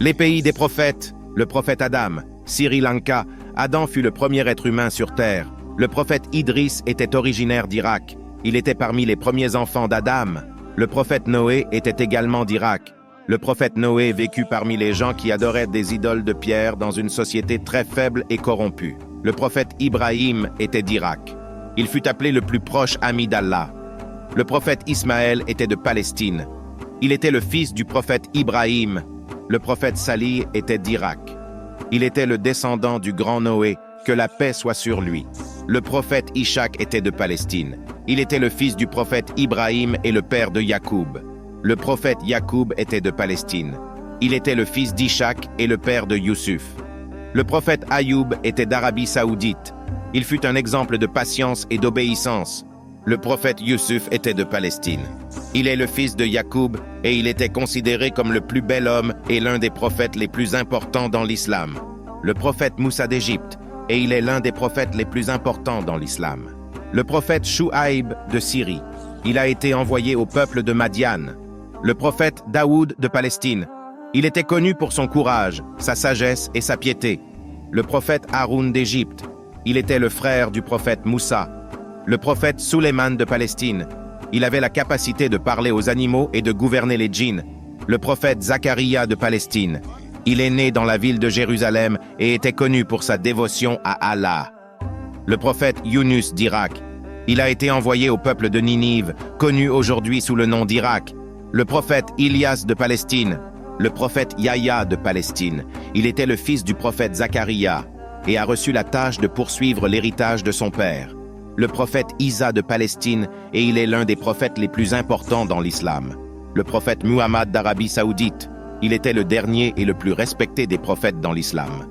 Les pays des prophètes, le prophète Adam, Sri Lanka, Adam fut le premier être humain sur Terre. Le prophète Idriss était originaire d'Irak. Il était parmi les premiers enfants d'Adam. Le prophète Noé était également d'Irak. Le prophète Noé vécut parmi les gens qui adoraient des idoles de pierre dans une société très faible et corrompue. Le prophète Ibrahim était d'Irak. Il fut appelé le plus proche ami d'Allah. Le prophète Ismaël était de Palestine. Il était le fils du prophète Ibrahim. Le prophète Salih était d'Irak. Il était le descendant du grand Noé, que la paix soit sur lui. Le prophète Ishaq était de Palestine. Il était le fils du prophète Ibrahim et le père de Yacoub. Le prophète Yacoub était de Palestine. Il était le fils d'Ishaq et le père de Youssouf. Le prophète Ayoub était d'Arabie Saoudite. Il fut un exemple de patience et d'obéissance. Le prophète Youssouf était de Palestine. Il est le fils de Yacoub et il était considéré comme le plus bel homme et l'un des prophètes les plus importants dans l'islam. Le prophète Moussa d'Égypte, et il est l'un des prophètes les plus importants dans l'islam. Le prophète Chouaïb de Syrie, il a été envoyé au peuple de Madian. Le prophète Daoud de Palestine, il était connu pour son courage, sa sagesse et sa piété. Le prophète Haroun d'Égypte, il était le frère du prophète Moussa. Le prophète Suleiman de Palestine, il avait la capacité de parler aux animaux et de gouverner les djinns. Le prophète Zacharia de Palestine, il est né dans la ville de Jérusalem et était connu pour sa dévotion à Allah. Le prophète Yunus d'Irak, il a été envoyé au peuple de Ninive, connu aujourd'hui sous le nom d'Irak. Le prophète Ilias de Palestine, le prophète Yahya de Palestine, il était le fils du prophète Zacharia et a reçu la tâche de poursuivre l'héritage de son père. Le prophète Isa de Palestine, et il est l'un des prophètes les plus importants dans l'islam. Le prophète Muhammad d'Arabie Saoudite, il était le dernier et le plus respecté des prophètes dans l'islam.